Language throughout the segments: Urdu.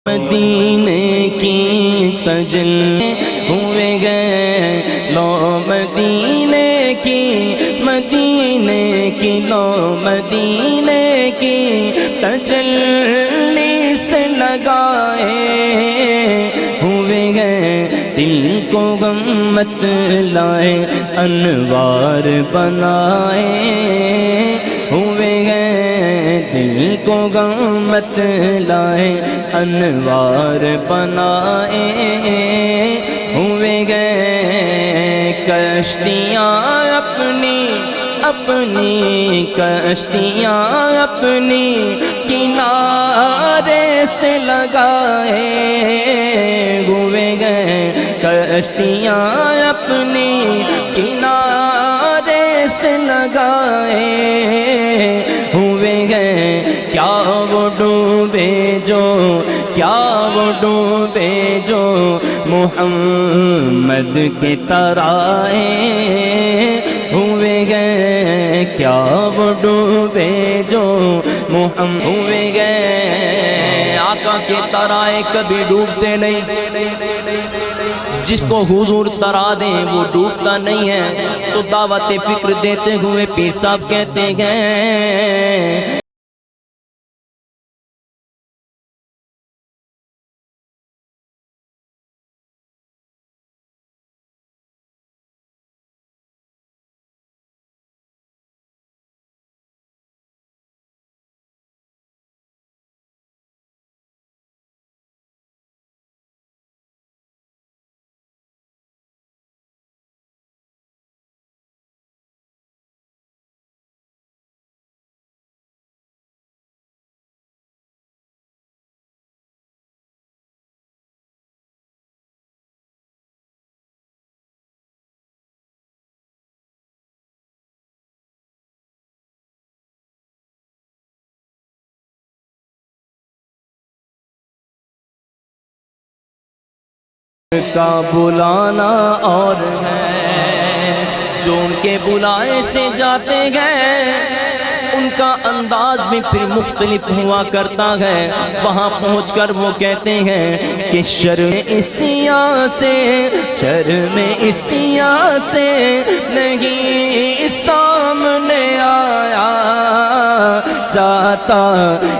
مدینے کی تجلی ہوئے گئے لو مدینے کی لو مدینے کی تجلی سے لگائے ہوئے گئے دل کو غم مت لائے انوار بنائے ہوئے گئے دل کو غم مت لائے انوار بنائے ہوئے گئے کشتیاں اپنی کشتیاں اپنی کنارے سے لگائے ہوئے گئے کشتیاں اپنی کنارے سے لگائے ہوئے گئے کیا وہ ڈوبے جو محمد کے ترائے ہوئے گئے کیا وہ ڈوبے جو محمد ہوئے گئے آقا کے ترائے کبھی ڈوبتے نہیں جس کو حضور ترا دیں وہ ڈوبتا نہیں ہے تو دعوت فکر دیتے ہوئے پیر صاحب کہتے ہیں کا بلانا اور ہے جو ان کے بلائے سے جاتے ہیں ان کا انداز بھی پھر مختلف ہوا کرتا ہے وہاں پہنچ کر وہ کہتے ہیں کہ شرم اسیاں سے نہیں سامنے آیا جاتا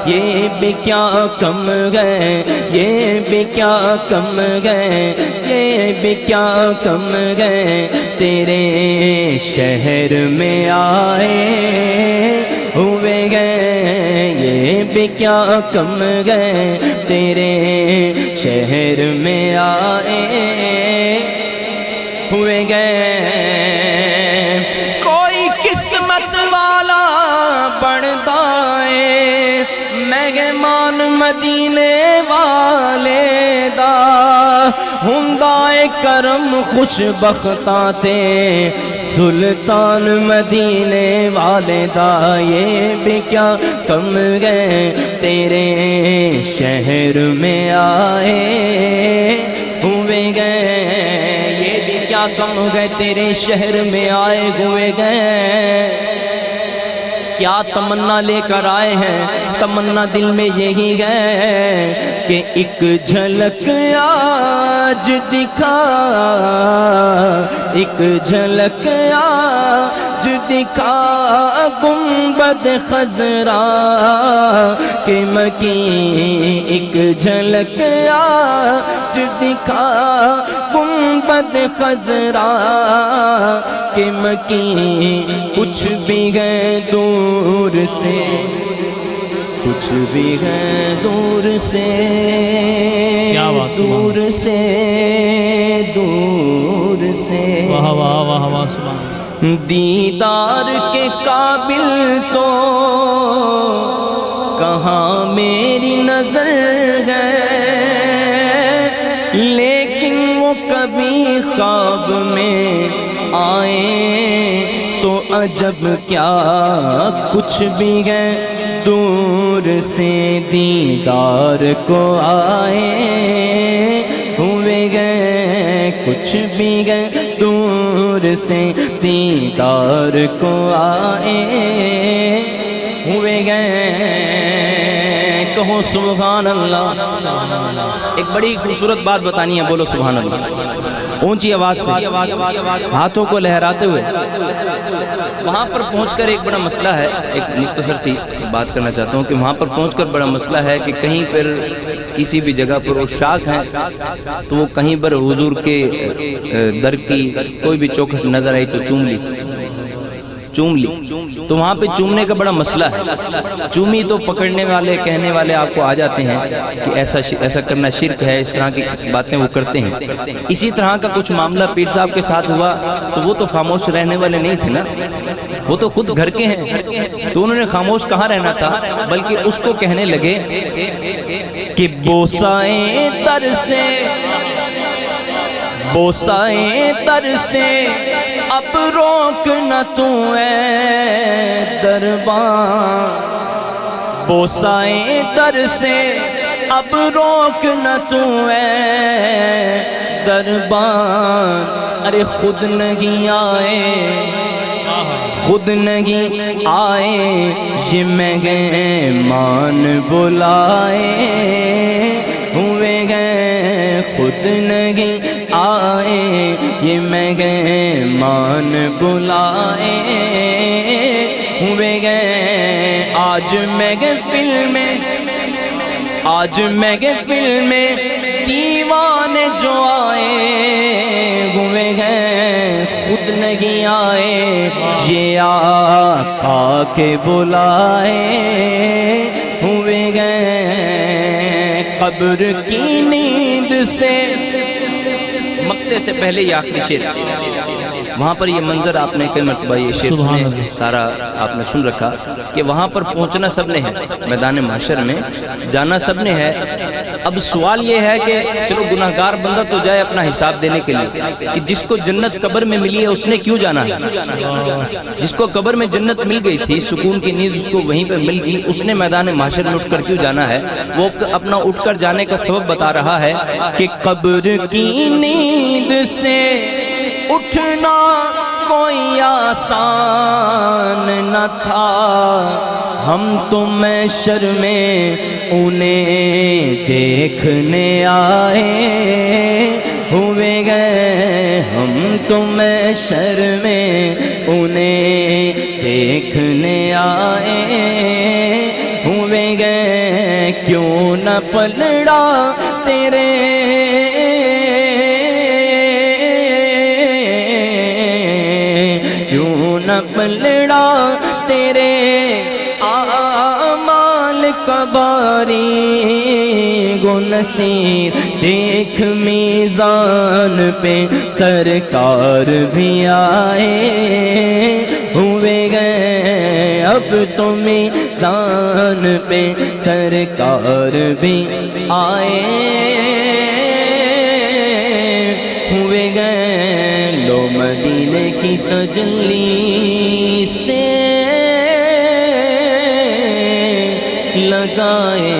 یہ بھی کیا کم گئے یہ بھی کیا کم گئے تیرے شہر میں آئے ہوئے گئے یہ بھی کیا کم گئے تیرے شہر میں آئے ہوئے گئے کوئی قسمت والا بڑھتا ہے مہمان مدینے والے دا ہندائے کرم خوش بختاں تے سلطان مدینے والے دا یہ بھی کیا کم گئے تیرے شہر میں آئے ہوئے گئے یہ بھی کیا کم گئے تیرے شہر میں آئے ہوئے گئے کیا تمنا لے کر آئے ہیں تمنا دل میں یہی ہے کہ ایک جھلک آج دکھا ایک جھلک آج دکھا گنبد خضرا کہ مکین ایک جھلک آج دکھا گنبد خضرا کہ مکین کچھ بھی ہے دور سے کچھ بھی ہے دور سے دور سے دور سے واہ واہ واہ واہ سبحان دیدار کے قابل تو کہاں میری نظر ہے لیکن وہ کبھی خواب میں آئے تو عجب کیا کچھ بھی ہے دور سے دیدار کو آئے ہوئے گئے کچھ بھی گئے دور سے دیدار کو آئے ہوئے گئے کہو سبحان اللہ. ایک بڑی خوبصورت بات بتانی ہے، بولو سبحان اللہ اونچی آواز سے، ہاتھوں کو لہراتے ہوئے. وہاں پر پہنچ کر ایک بڑا مسئلہ ہے، ایک مختصر سی بات کرنا چاہتا ہوں کہ وہاں پر پہنچ کر بڑا مسئلہ ہے کہ کہیں پر کسی بھی جگہ پر وہ شاک ہیں تو وہ کہیں پر حضور کے در کی کوئی بھی چوکھٹ نظر آئی تو چوم لی. تو وہاں پہ چومنے کا بڑا مسئلہ ہے. چومی تو پکڑنے والے کہنے والے آپ کو آ جاتے ہیں کہ ایسا کرنا شرک ہے، اس طرح کی باتیں وہ کرتے ہیں. اسی طرح کا کچھ معاملہ پیر صاحب کے ساتھ ہوا تو وہ تو خاموش رہنے والے نہیں تھے نا، وہ تو خود گھر کے ہیں، تو انہوں نے خاموش کہاں رہنا تھا، بلکہ اس کو کہنے لگے کہ بوسائیں تر سے، بوسائیں تر سے اب روک نہ تو اے دربان، بوسائیں تر سے اب روک نہ تو اے دربان. ارے خود نہیں آئے، خود نہیں آئے یہ مہمان بلائے ہوئے گئے، خود نہیں آئے یہ مہمان بلائے ہوئے گئے. آج محفل میں، آج محفل میں دیوانے جو آئے ہوئے گئے، خود نہیں آئے یہ آقا کے بلائے ہوئے گئے. قبر کی نیند سے، مقتے سے پہلے یہ آخری شعر، وہاں پر یہ منظر آپ نے کئی مرتبہ یہ شعر سنے، سارا آپ نے سن رکھا کہ وہاں پر پہنچنا سب نے ہے، میدان محشر میں جانا سب نے ہے. اب سوال یہ ہے کہ چلو گناہگار بندہ تو جائے اپنا حساب دینے کے لیے، کہ جس کو جنت قبر میں ملی ہے اس نے کیوں جانا ہے؟ جس کو قبر میں جنت مل گئی تھی، سکون کی نیند اس کو وہیں پہ مل گئی، اس نے میدان محشر میں اٹھ کر کیوں جانا ہے؟ وہ اپنا اٹھ کر جانے کا سبب بتا رہا ہے کہ قبر کی نیند سے اٹھنا کوئی آسان نہ تھا، ہم تو محشر میں انہیں دیکھنے آئے ہوئے گئے، ہم تو محشر میں انہیں دیکھنے آئے ہوئے گئے. کیوں نہ پلڑا تیرے، کیوں نہ پلڑا تیرے اعمال کا باری گنسیر، دیکھ میزان پہ سرکار بھی آئے ہوئے گئے. اب تو میزان پہ سرکار بھی آئے ہوئے گئے. لو مدینے کی تجلی سے لگائے